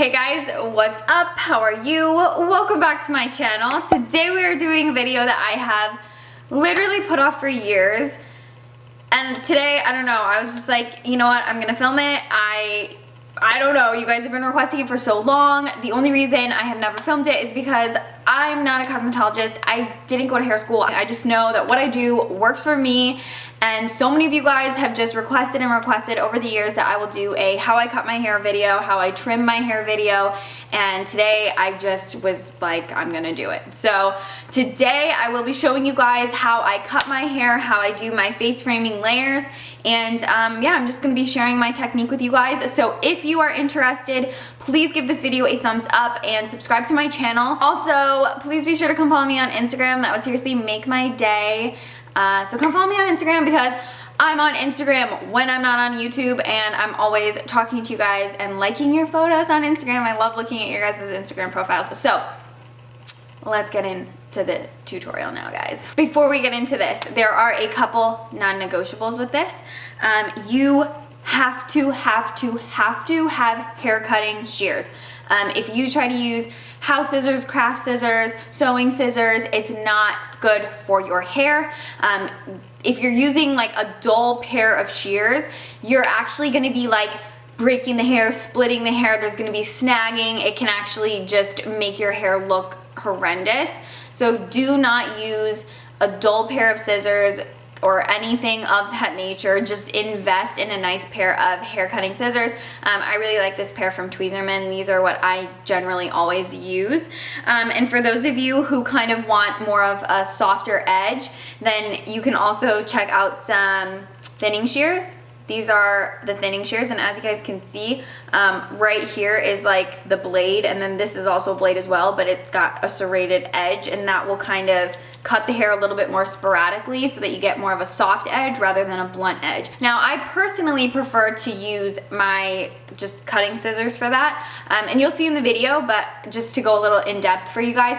Hey guys, what's up? How are you? Welcome back to my channel. Today we are doing a video that I have literally put off for years. And today, I don't know, I was just like, you know what, I'm gonna film it. I don't know, you guys have been requesting it for so long. The only reason I have never filmed it is because I'm not a cosmetologist. I didn't go to hair school. I just know that what I do works for me. And so many of you guys have just requested over the years that I will do a how I cut my hair video, how I trim my hair video. And today I just was like, I'm gonna do it. So today I will be showing you guys how I cut my hair, how I do my face framing layers. And yeah, I'm just gonna be sharing my technique with you guys. So if you are interested, please give this video a thumbs up and subscribe to my channel. Also, please be sure to come follow me on Instagram. That would seriously make my day. So come follow me on Instagram because I'm on Instagram when I'm not on YouTube, and I'm always talking to you guys and liking your photos on Instagram. I love looking at your guys' Instagram profiles. So let's get into the tutorial now, guys. Before we get into this, there are a couple non-negotiables with this. You have to have hair cutting shears. If you try to use house scissors, craft scissors, sewing scissors, it's not good for your hair. If you're using like a dull pair of shears, you're actually gonna be like breaking the hair, splitting the hair, there's gonna be snagging. It can actually just make your hair look horrendous. So do not use a dull pair of scissors or anything of that nature. Just invest in a nice pair of hair cutting scissors. I really like this pair from Tweezerman. These are what I generally always use. And for those of you who kind of want more of a softer edge, then you can also check out some thinning shears. These are the thinning shears, and as you guys can see, right here is like the blade, and then this is also a blade as well, but it's got a serrated edge, and that will kind of cut the hair a little bit more sporadically so that you get more of a soft edge rather than a blunt edge. Now, I personally prefer to use my just cutting scissors for that, and you'll see in the video, but just to go a little in depth for you guys,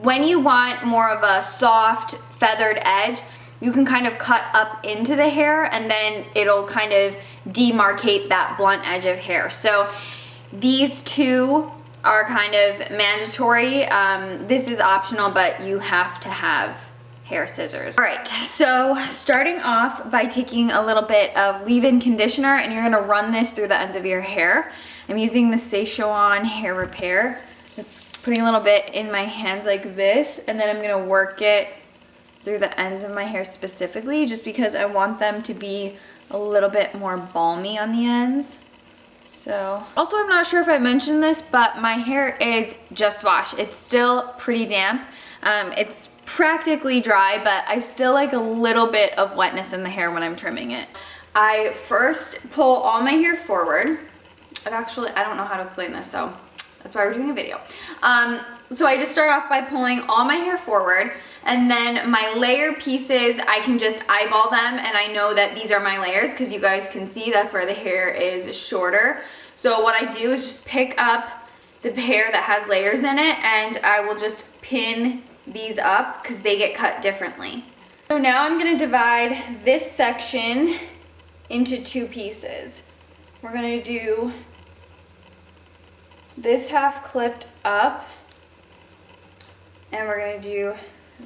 when you want more of a soft feathered edge, you can kind of cut up into the hair and then it'll kind of demarcate that blunt edge of hair. So these two are kind of mandatory. This is optional, but you have to have hair scissors. All right, so starting off by taking a little bit of leave-in conditioner, and you're gonna run this through the ends of your hair. I'm using the Szechuan hair repair. Just putting a little bit in my hands like this, and then I'm gonna work it through the ends of my hair specifically, just because I want them to be a little bit more balmy on the ends. So, also I'm not sure if I mentioned this, but my hair is just washed. It's still pretty damp. It's practically dry, but I still like a little bit of wetness in the hair when I'm trimming it. I first pull all my hair forward. I don't know how to explain this, so that's why we're doing a video. So I just start off by pulling all my hair forward, and then my layer pieces, I can just eyeball them, and I know that these are my layers because you guys can see that's where the hair is shorter. So what I do is just pick up the hair that has layers in it, and I will just pin these up because they get cut differently. So now I'm gonna divide this section into two pieces. We're gonna do this half clipped up, and we're gonna do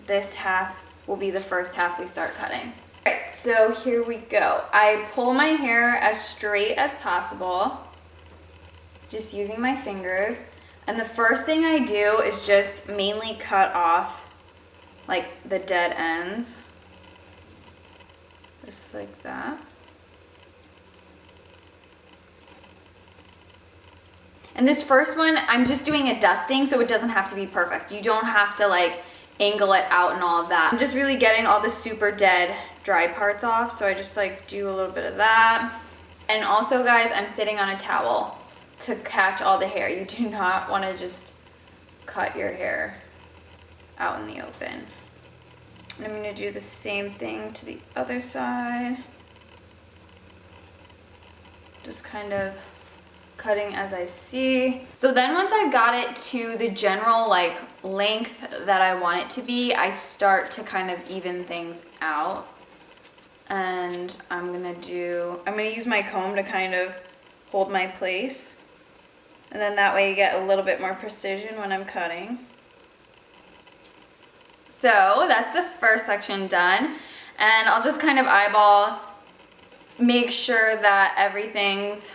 this half will be the first half we start cutting. All right, so here we go. I pull my hair as straight as possible, just using my fingers. And the first thing I do is just mainly cut off like the dead ends, just like that. And this first one, I'm just doing a dusting, so it doesn't have to be perfect. You don't have to like angle it out and all of that. I'm just really getting all the super dead dry parts off, so I just like do a little bit of that. And also, guys, I'm sitting on a towel to catch all the hair. You do not want to just cut your hair out in the open. And I'm going to do the same thing to the other side. Just kind of cutting as I see. So then once I've got it to the general like length that I want it to be, I start to kind of even things out. And I'm gonna use my comb to kind of hold my place. And then that way you get a little bit more precision when I'm cutting. So that's the first section done. And I'll just kind of eyeball, make sure that everything's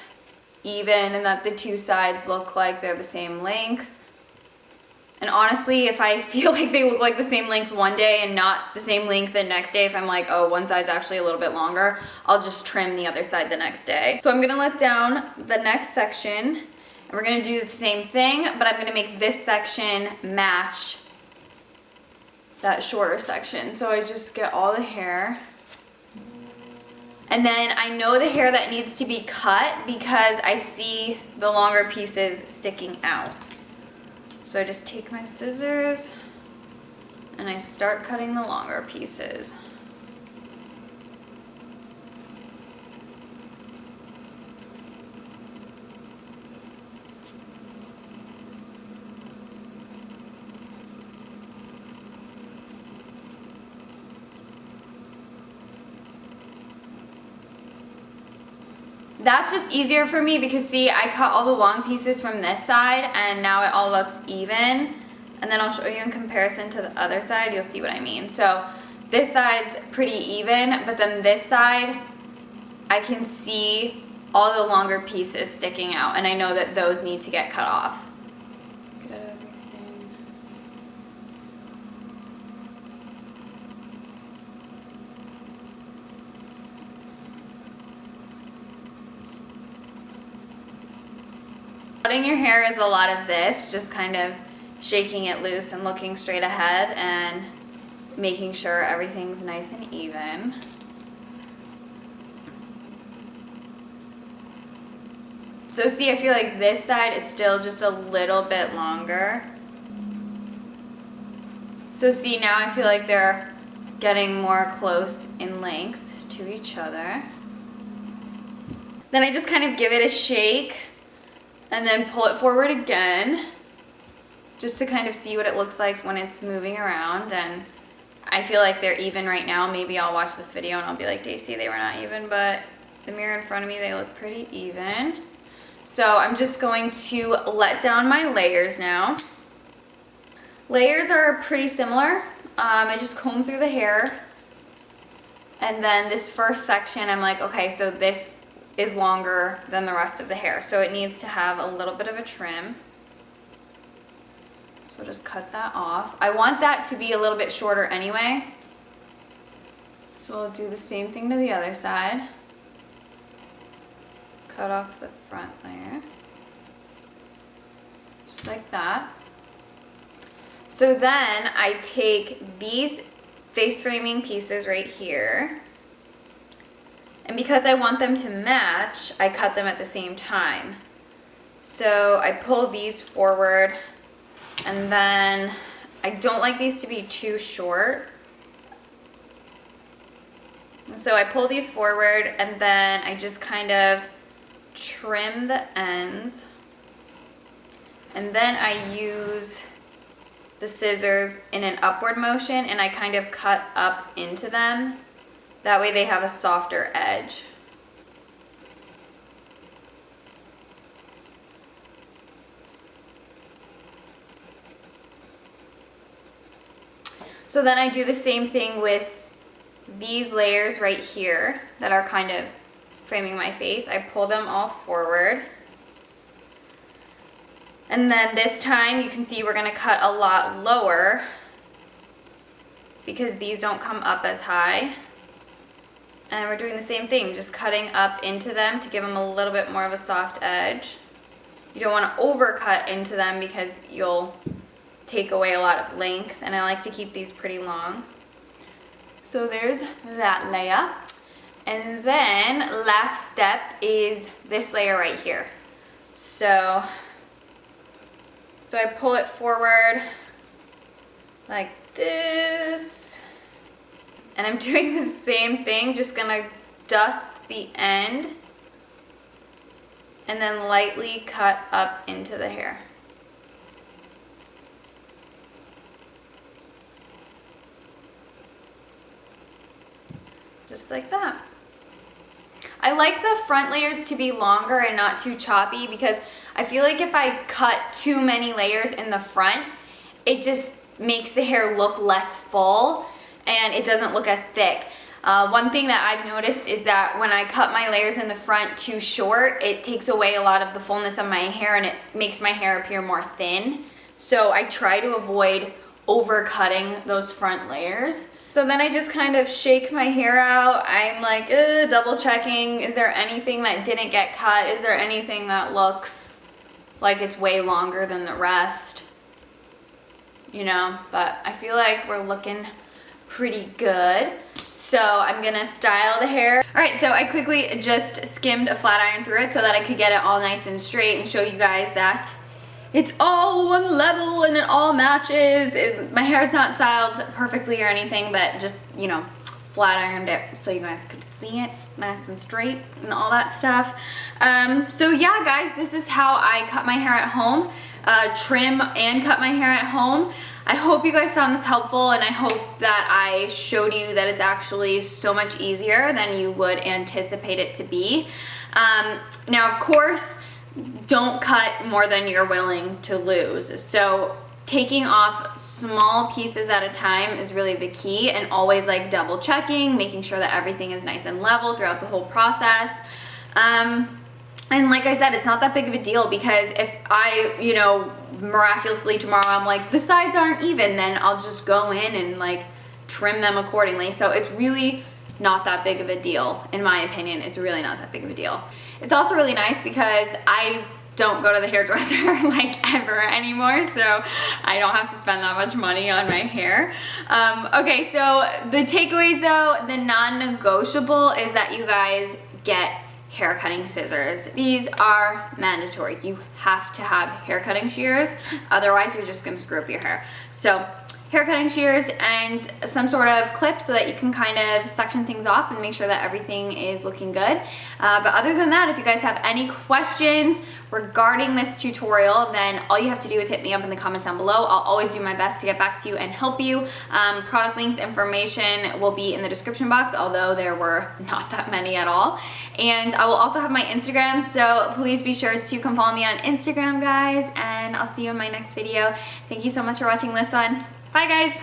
even and that the two sides look like they're the same length. And honestly, if I feel like they look like the same length one day and not the same length the next day, if I'm like, oh, one side's actually a little bit longer, I'll just trim the other side the next day. So I'm gonna let down the next section, and we're gonna do the same thing, but I'm gonna make this section match that shorter section. So I just get all the hair. And then I know the hair that needs to be cut because I see the longer pieces sticking out. So I just take my scissors and I start cutting the longer pieces. That's just easier for me because see, I cut all the long pieces from this side and now it all looks even. And then I'll show you in comparison to the other side, you'll see what I mean. So this side's pretty even, but then this side, I can see all the longer pieces sticking out and I know that those need to get cut off. Cutting your hair is a lot of this, just kind of shaking it loose and looking straight ahead and making sure everything's nice and even. So see, I feel like this side is still just a little bit longer. So see, now I feel like they're getting more close in length to each other. Then I just kind of give it a shake and then pull it forward again just to kind of see what it looks like when it's moving around. And I feel like they're even right now. Maybe I'll watch this video and I'll be like, Dacey, they were not even, but the mirror in front of me, they look pretty even. So I'm just going to let down my layers now. Layers are pretty similar. I just comb through the hair. And then this first section, I'm like, okay, so this is longer than the rest of the hair. So it needs to have a little bit of a trim. So just cut that off. I want that to be a little bit shorter anyway. So we'll do the same thing to the other side. Cut off the front layer. Just like that. So then I take these face framing pieces right here. And because I want them to match, I cut them at the same time. So I pull these forward, and then I don't like these to be too short. So I pull these forward, and then I just kind of trim the ends. And then I use the scissors in an upward motion, and I kind of cut up into them. That way they have a softer edge. So then I do the same thing with these layers right here that are kind of framing my face. I pull them all forward. And then this time you can see we're gonna cut a lot lower because these don't come up as high. And we're doing the same thing, just cutting up into them to give them a little bit more of a soft edge. You don't want to overcut into them because you'll take away a lot of length, and I like to keep these pretty long. So there's that layer. And then last step is this layer right here. So I pull it forward like this. And I'm doing the same thing, just gonna dust the end and then lightly cut up into the hair. Just like that. I like the front layers to be longer and not too choppy because I feel like if I cut too many layers in the front, it just makes the hair look less full and it doesn't look as thick. One thing that I've noticed is that when I cut my layers in the front too short, it takes away a lot of the fullness of my hair and it makes my hair appear more thin. So I try to avoid overcutting those front layers. So then I just kind of shake my hair out. I'm like double checking, is there anything that didn't get cut? Is there anything that looks like it's way longer than the rest? You know, but I feel like we're looking pretty good. So I'm gonna style the hair. All right, so I quickly just skimmed a flat iron through it so that I could get it all nice and straight and show you guys that it's all one level and it all matches. My hair's not styled perfectly or anything, but just, you know, flat ironed it so you guys could see it nice and straight and all that stuff. So yeah, guys, this is how I cut my hair at home. Trim and cut my hair at home. I hope you guys found this helpful, and I hope that I showed you that it's actually so much easier than you would anticipate it to be. Now, of course, don't cut more than you're willing to lose. So taking off small pieces at a time is really the key, and always like double checking, making sure that everything is nice and level throughout the whole process. And like I said, it's not that big of a deal, because if I, you know, miraculously tomorrow I'm like, the sides aren't even, then I'll just go in and like trim them accordingly. So it's really not that big of a deal. In my opinion, it's really not that big of a deal. It's also really nice because I don't go to the hairdresser like ever anymore, so I don't have to spend that much money on my hair. Okay, so the takeaways though, the non-negotiable is that you guys get hair cutting scissors. These are mandatory. You have to have hair cutting shears, otherwise you're just gonna screw up your hair. So hair cutting shears and some sort of clip so that you can kind of section things off and make sure that everything is looking good. But other than that, if you guys have any questions regarding this tutorial, then all you have to do is hit me up in the comments down below. I'll always do my best to get back to you and help you. Product links, information will be in the description box, although there were not that many at all. And I will also have my Instagram, so please be sure to come follow me on Instagram, guys, and I'll see you in my next video. Thank you so much for watching this one. Bye, guys.